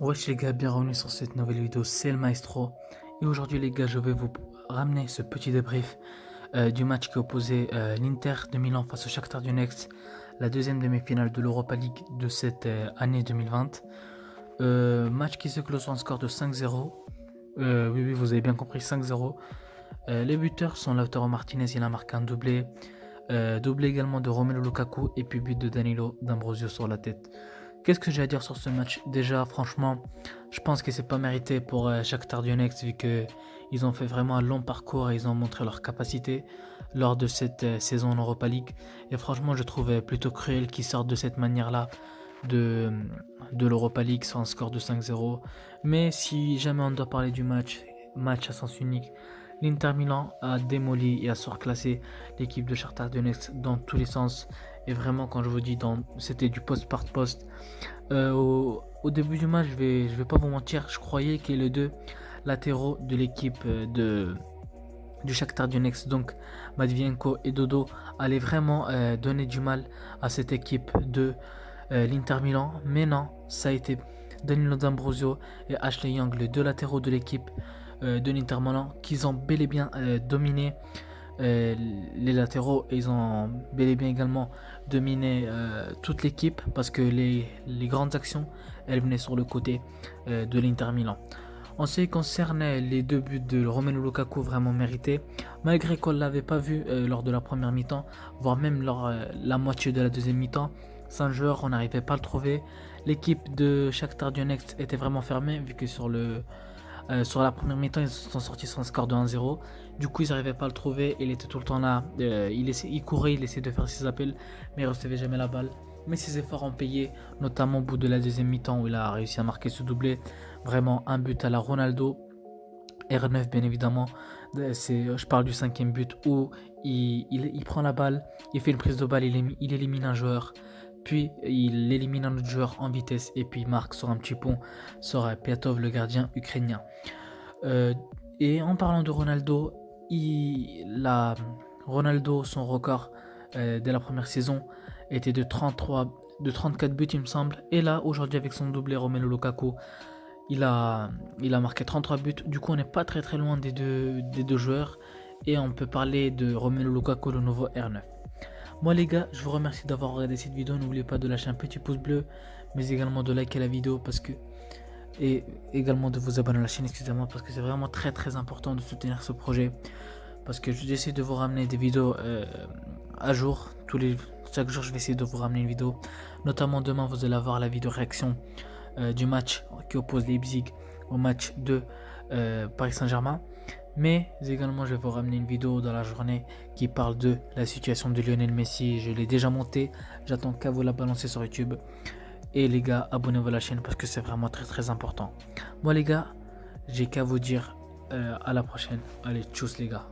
Wesh les gars, bienvenue sur cette nouvelle vidéo, c'est le Maestro. Et aujourd'hui les gars, je vais vous ramener ce petit débrief du match qui opposait l'Inter de Milan face au Shakhtar Donetsk, la deuxième demi-finale de l'Europa League de cette année 2020. Match qui se clôt sur un score de 5-0. Oui, vous avez bien compris, 5-0. Les buteurs sont Lautaro Martinez, il a marqué un doublé. Doublé également de Romelu Lukaku et puis but de Danilo D'Ambrosio sur la tête. Qu'est-ce que j'ai à dire sur ce match? Déjà, franchement, je pense que c'est pas mérité pour Shakhtar Donetsk vu que ils ont fait vraiment un long parcours et ils ont montré leur capacité lors de cette saison en Europa League. Et franchement, je trouvais plutôt cruel qu'ils sortent de cette manière-là de, de l'Europa League sur un score de 5-0. Mais si jamais on doit parler du match à sens unique, l'Inter Milan a démoli et a surclassé l'équipe de Shakhtar Donetsk dans tous les sens. Et vraiment, quand je vous dis, c'était du poste par poste. Au début du match, je vais pas vous mentir, je croyais que les deux latéraux de l'équipe du Shakhtar Donetsk, donc Matvienko et Dodo, allaient vraiment donner du mal à cette équipe de l'Inter Milan. Mais non, ça a été Danilo D'Ambrosio et Ashley Young, les deux latéraux de l'équipe de l'Inter Milan, qui ont bel et bien dominé les latéraux, et ils ont bel et bien également dominé toute l'équipe parce que les grandes actions elles venaient sur le côté de l'Inter Milan. En ce qui concerne les deux buts de Romelu Lukaku vraiment mérités, malgré qu'on ne l'avait pas vu lors de la première mi-temps, voire même lors la moitié de la deuxième mi-temps, sans joueur, on n'arrivait pas à le trouver. L'équipe de Shakhtar Donetsk était vraiment fermée vu que sur la première mi-temps, ils sont sortis sur un score de 1-0. Du coup, ils n'arrivaient pas à le trouver. Il était tout le temps là. Il courait, il essayait de faire ses appels, mais il ne recevait jamais la balle. Mais ses efforts ont payé, notamment au bout de la deuxième mi-temps où il a réussi à marquer ce doublé. Vraiment un but à la Ronaldo. R9 bien évidemment. Je parle du cinquième but où il prend la balle, il fait une prise de balle, il élimine un joueur. Puis il élimine un autre joueur en vitesse et puis il marque sur un petit pont sur Piatov, le gardien ukrainien. Euh, et en parlant de Ronaldo, Ronaldo, son record dès la première saison était de 34 buts il me semble. Et là aujourd'hui avec son doublé Romelu Lukaku, il a marqué 33 buts. Du coup on n'est pas très loin des deux joueurs. Et on peut parler de Romelu Lukaku, le nouveau R9. Moi les gars, je vous remercie d'avoir regardé cette vidéo. N'oubliez pas de lâcher un petit pouce bleu, mais également de liker la vidéo et également de vous abonner à la chaîne, excusez-moi, parce que c'est vraiment très important de soutenir ce projet. Parce que j'essaie de vous ramener des vidéos à jour. Chaque jour je vais essayer de vous ramener une vidéo. Notamment demain vous allez avoir la vidéo réaction du match qui oppose Leipzig au match de Paris Saint-Germain. Mais également je vais vous ramener une vidéo dans la journée qui parle de la situation de Lionel Messi. Je l'ai déjà montée, j'attends qu'à vous la balancer sur YouTube. Et les gars, abonnez-vous à la chaîne parce que c'est vraiment très important. Moi les gars, j'ai qu'à vous dire à la prochaine. Allez, tchuss les gars.